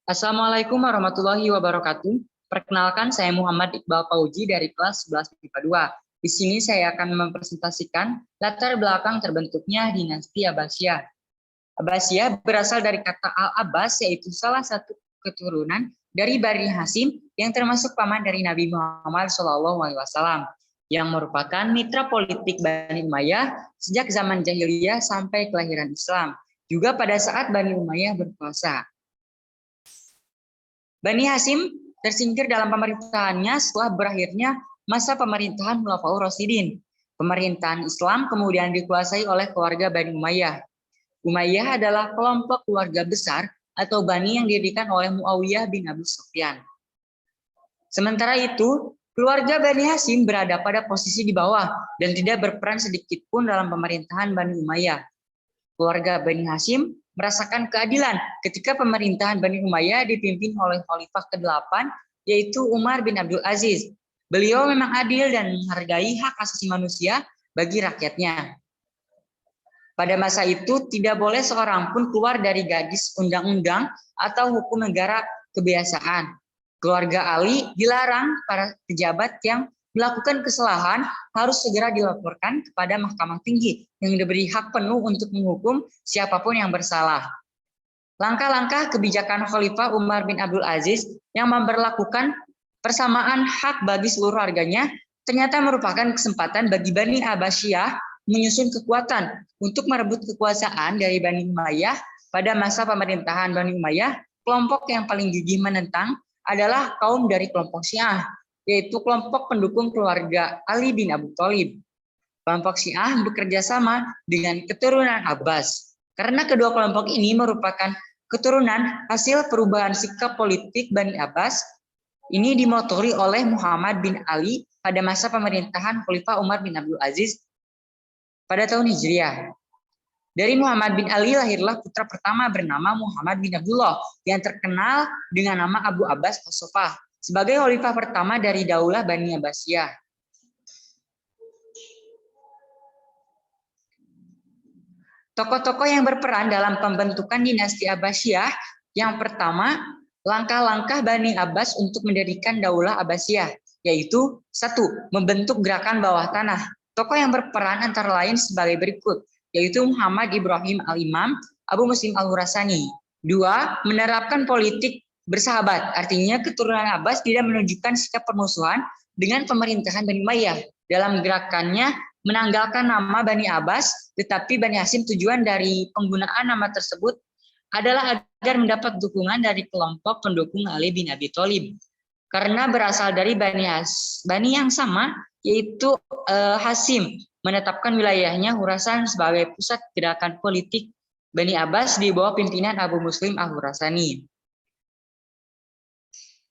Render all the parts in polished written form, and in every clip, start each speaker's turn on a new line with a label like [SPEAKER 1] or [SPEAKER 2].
[SPEAKER 1] Assalamualaikum warahmatullahi wabarakatuh. Perkenalkan, saya Muhammad Iqbal Fauji dari kelas 11 MIPA 2. Di sini saya akan mempresentasikan latar belakang terbentuknya dinasti Abbasiyah. Abbasiyah berasal dari kata Al-Abbas, yaitu salah satu keturunan dari Bani Hasyim yang termasuk paman dari Nabi Muhammad SAW, yang merupakan mitra politik Bani Umayyah sejak zaman jahiliyah sampai kelahiran Islam, juga pada saat Bani Umayyah berkuasa. Bani Hasyim tersingkir dalam pemerintahannya setelah berakhirnya masa pemerintahan Khulafaur Rasyidin. Pemerintahan Islam kemudian dikuasai oleh keluarga Bani Umayyah. Umayyah adalah kelompok keluarga besar atau Bani yang didirikan oleh Muawiyah bin Abi Sufyan. Sementara itu, keluarga Bani Hasyim berada pada posisi di bawah dan tidak berperan sedikit pun dalam pemerintahan Bani Umayyah. Keluarga Bani Hasyim merasakan keadilan ketika pemerintahan Bani Umayyah dipimpin oleh Khalifah ke-8, yaitu Umar bin Abdul Aziz. Beliau memang adil dan menghargai hak asasi manusia bagi rakyatnya. Pada masa itu tidak boleh seorang pun keluar dari garis undang-undang atau hukum negara kebiasaan. Keluarga Ali dilarang para pejabat yang melakukan kesalahan harus segera dilaporkan kepada Mahkamah Tinggi yang diberi hak penuh untuk menghukum siapapun yang bersalah. Langkah-langkah kebijakan Khalifah Umar bin Abdul Aziz yang memberlakukan persamaan hak bagi seluruh warganya ternyata merupakan kesempatan bagi Bani Abbasiyah menyusun kekuatan untuk merebut kekuasaan dari Bani Umayyah. Pada masa pemerintahan Bani Umayyah, kelompok yang paling gigih menentang adalah kaum dari kelompok Syiah, yaitu kelompok pendukung keluarga Ali bin Abi Thalib. Kelompok Syiah bekerja sama dengan keturunan Abbas, karena kedua kelompok ini merupakan keturunan hasil perubahan sikap politik Bani Abbas. Ini dimotori oleh Muhammad bin Ali pada masa pemerintahan Khalifah Umar bin Abdul Aziz pada tahun Hijriah. Dari Muhammad bin Ali lahirlah putra pertama bernama Muhammad bin Abdullah yang terkenal dengan nama Abu Abbas As-Sofah sebagai khalifah pertama dari Daulah Bani Abbasiyah. Tokoh-tokoh yang berperan dalam pembentukan dinasti Abbasiyah, yang pertama, langkah-langkah Bani Abbas untuk mendirikan Daulah Abbasiyah, yaitu 1. Membentuk gerakan bawah tanah. Tokoh yang berperan antara lain sebagai berikut, yaitu Muhammad Ibrahim Al-Imam, Abu Muslim Al-Khurasani. 2. Menerapkan politik bersahabat, artinya keturunan Abbas tidak menunjukkan sikap permusuhan dengan pemerintahan Bani Umayyah. Dalam gerakannya menanggalkan nama Bani Abbas, tetapi Bani Hasyim tujuan dari penggunaan nama tersebut adalah agar mendapat dukungan dari kelompok pendukung Ali bin Abi Thalib. Karena berasal dari Bani yang sama, yaitu Hasyim, menetapkan wilayahnya Khurasan sebagai pusat gerakan politik Bani Abbas di bawah pimpinan Abu Muslim Al-Khurasani.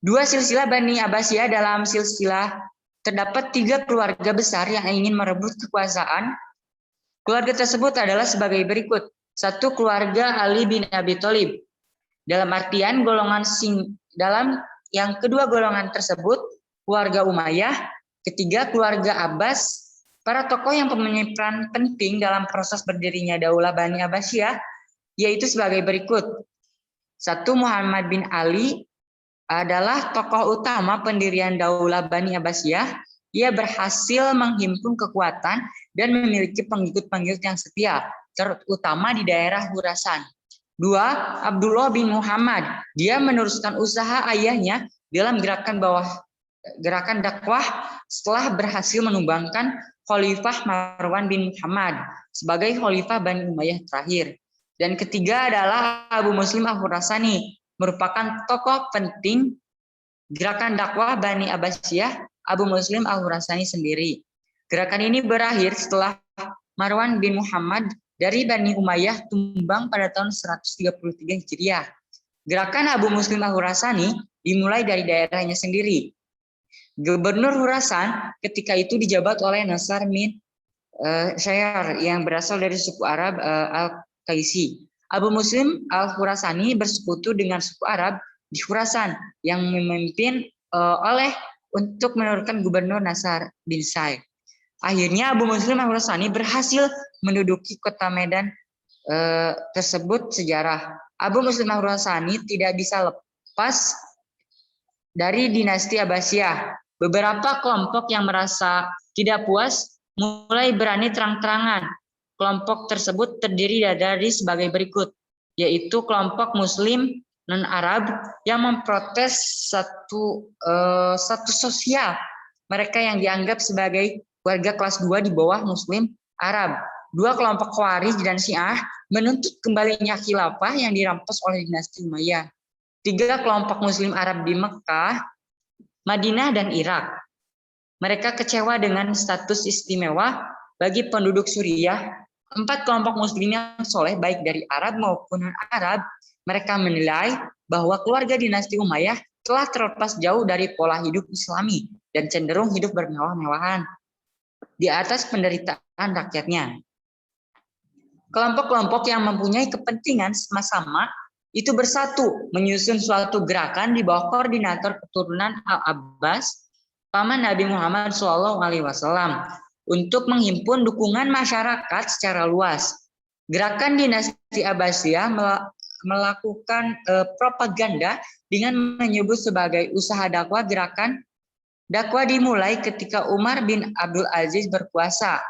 [SPEAKER 1] 2 silsilah Bani Abbasiyah. Dalam silsilah terdapat 3 keluarga besar yang ingin merebut kekuasaan. Keluarga tersebut adalah sebagai berikut. 1. Keluarga Ali bin Abi Thalib. Dalam artian dalam yang kedua golongan tersebut, keluarga Umayyah. Ketiga, keluarga Abbas. Para tokoh yang mempunyai peran penting dalam proses berdirinya Daulah Bani Abbasiyah yaitu sebagai berikut. 1. Muhammad bin Ali adalah tokoh utama pendirian Daulah Bani Abbasiyah. Ia berhasil menghimpun kekuatan dan memiliki pengikut-pengikut yang setia, terutama di daerah Khurasan. 2. Abdullah bin Muhammad. Dia meneruskan usaha ayahnya dalam gerakan dakwah setelah berhasil menumbangkan Khalifah Marwan bin Muhammad sebagai Khalifah Bani Umayyah terakhir. Dan ketiga adalah Abu Muslim Al-Khurasani, merupakan tokoh penting gerakan dakwah Bani Abbasiyah. Abu Muslim Al-Khurasani sendiri. Gerakan ini berakhir setelah Marwan bin Muhammad dari Bani Umayyah tumbang pada tahun 133 Hijriah. Gerakan Abu Muslim Al-Khurasani dimulai dari daerahnya sendiri. Gubernur Khurasan ketika itu dijabat oleh Nasr bin Syair yang berasal dari suku Arab Al-Qaisi. Abu Muslim Al-Khurasani bersekutu dengan suku Arab di Khurasan yang memimpin untuk menurunkan Gubernur Nasr bin Syair. Akhirnya Abu Muslim Al-Khurasani berhasil menduduki kota Medan tersebut sejarah. Abu Muslim Al-Khurasani tidak bisa pas dari dinasti Abbasiyah. Beberapa kelompok yang merasa tidak puas mulai berani terang-terangan. Kelompok tersebut terdiri dari sebagai berikut, yaitu kelompok Muslim non-Arab yang memprotes status sosial mereka yang dianggap sebagai warga kelas 2 di bawah Muslim Arab. Dua kelompok Khawarij dan Syiah menuntut kembalinya khilafah yang dirampas oleh dinasti Umayyah. Tiga kelompok Muslim Arab di Mekah, Madinah, dan Irak. Mereka kecewa dengan status istimewa bagi penduduk Suriah. Empat kelompok Muslim yang soleh baik dari Arab maupun non-Arab, mereka menilai bahwa keluarga dinasti Umayyah telah terlepas jauh dari pola hidup Islami dan cenderung hidup bermewah-mewahan di atas penderitaan rakyatnya. Kelompok-kelompok yang mempunyai kepentingan sama-sama itu bersatu menyusun suatu gerakan di bawah koordinator keturunan Al-Abbas, paman Nabi Muhammad SAW, untuk menghimpun dukungan masyarakat secara luas. Gerakan dinasti Abbasiyah melakukan propaganda dengan menyebut sebagai usaha dakwah. Gerakan dakwah dimulai ketika Umar bin Abdul Aziz berkuasa.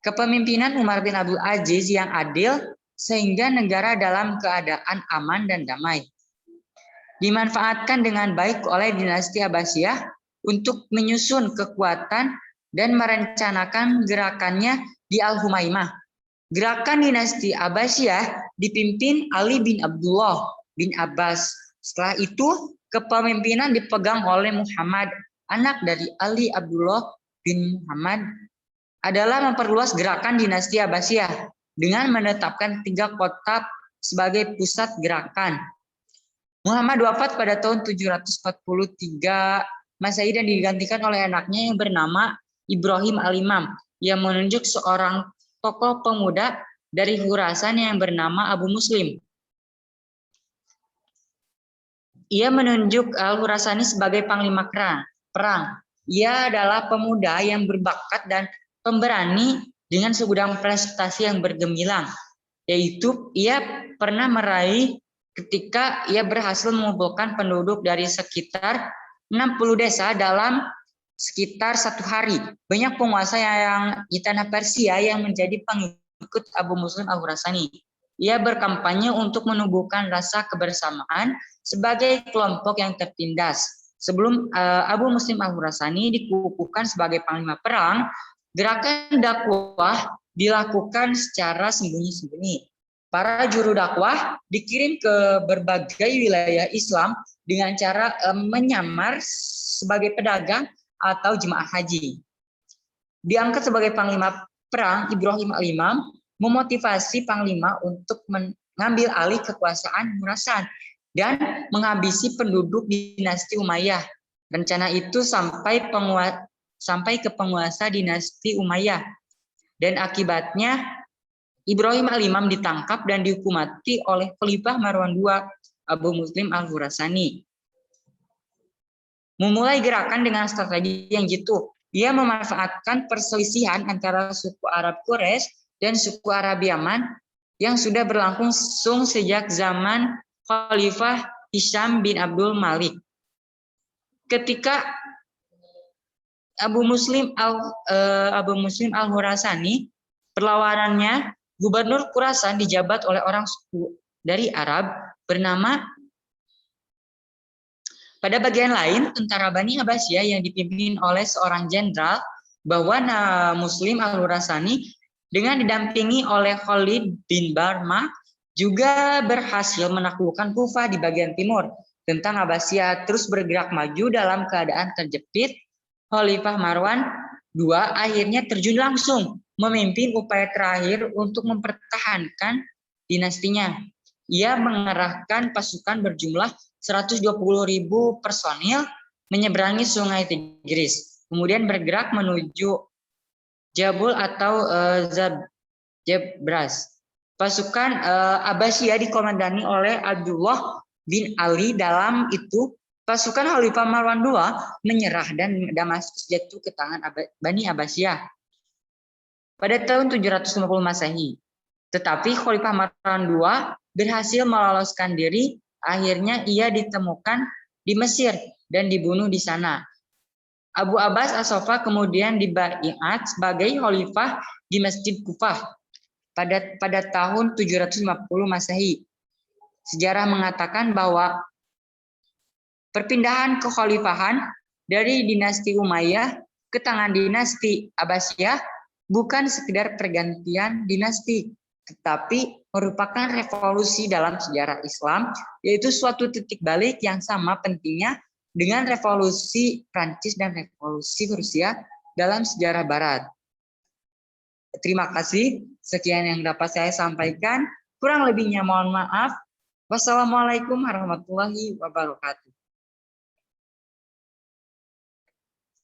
[SPEAKER 1] Kepemimpinan Umar bin Abdul Aziz yang adil sehingga negara dalam keadaan aman dan damai dimanfaatkan dengan baik oleh dinasti Abbasiyah untuk menyusun kekuatan dan merencanakan gerakannya di Al-Humaimah. Gerakan dinasti Abbasiyah dipimpin Ali bin Abdullah bin Abbas. Setelah itu kepemimpinan dipegang oleh Muhammad, anak dari Ali Abdullah bin Muhammad, adalah memperluas gerakan dinasti Abbasiyah dengan menetapkan 3 kota sebagai pusat gerakan. Muhammad wafat pada tahun 743 Masehi dan digantikan oleh anaknya yang bernama Ibrahim Al-Imam yang menunjuk seorang tokoh pemuda dari Khurasan yang bernama Abu Muslim. Ia menunjuk Al-Khurasani sebagai panglima perang. Ia adalah pemuda yang berbakat dan pemberani dengan segudang prestasi yang bergemilang, yaitu ia pernah meraih ketika ia berhasil mengumpulkan penduduk dari sekitar 60 desa dalam sekitar 1 hari. Banyak penguasa yang di tanah Persia yang menjadi pengikut Abu Muslim Al-Khurasani. Ia berkampanye untuk menumbuhkan rasa kebersamaan sebagai kelompok yang tertindas. Sebelum Abu Muslim Al-Khurasani dikukuhkan sebagai panglima perang, gerakan dakwah dilakukan secara sembunyi-sembunyi. Para juru dakwah dikirim ke berbagai wilayah Islam dengan cara menyamar sebagai pedagang atau jemaah haji. Diangkat sebagai panglima perang, Ibrahim Al-Imam memotivasi panglima untuk mengambil alih kekuasaan Khurasan dan menghabisi penduduk dinasti Umayyah. Rencana itu sampai ke penguasa dinasti Umayyah, dan akibatnya Ibrahim Al-Imam ditangkap dan dihukum mati oleh Khalifah Marwan II Abu Muslim Al-Khurasani. Memulai gerakan dengan strategi yang jitu. Ia memanfaatkan perselisihan antara suku Arab Quraisy dan suku Arab Yaman yang sudah berlangsung sejak zaman Khalifah Hisham bin Abdul Malik. Ketika Abu Muslim Al-Khurasani perlawanannya, Gubernur Khurasan dijabat oleh orang suku dari Arab bernama. Pada bagian lain, tentara Bani Abbasiyah yang dipimpin oleh seorang jenderal bahwa Muslim Al-Khurasani dengan didampingi oleh Khalid bin Barma juga berhasil menaklukkan Kufah di bagian timur. Tentang Abbasiyah terus bergerak maju dalam keadaan terjepit. Khalifah Marwan II akhirnya terjun langsung memimpin upaya terakhir untuk mempertahankan dinastinya. Ia mengerahkan pasukan berjumlah 120.000 personil menyeberangi sungai Tigris, kemudian bergerak menuju Jabul atau Jebras. Pasukan Abbasiyah dikomandani oleh Abdullah bin Ali. Dalam itu pasukan Khalifah Marwan II menyerah dan Damaskus jatuh ke tangan Bani Abbasiyah pada tahun 750 Masehi. Tetapi Khalifah Marwan II berhasil meloloskan diri Akhirnya ia ditemukan di Mesir dan dibunuh di sana. Abu Abbas As-Soffa kemudian dibaiat sebagai khalifah di Masjid Kufah pada tahun 750 Masehi. Sejarah mengatakan bahwa perpindahan kekhalifahan dari dinasti Umayyah ke tangan dinasti Abbasiyah bukan sekedar pergantian dinasti, tetapi merupakan revolusi dalam sejarah Islam, yaitu suatu titik balik yang sama pentingnya dengan revolusi Prancis dan revolusi Rusia dalam sejarah Barat. Terima kasih, sekian yang dapat saya sampaikan. Kurang lebihnya mohon maaf. Wassalamualaikum warahmatullahi wabarakatuh.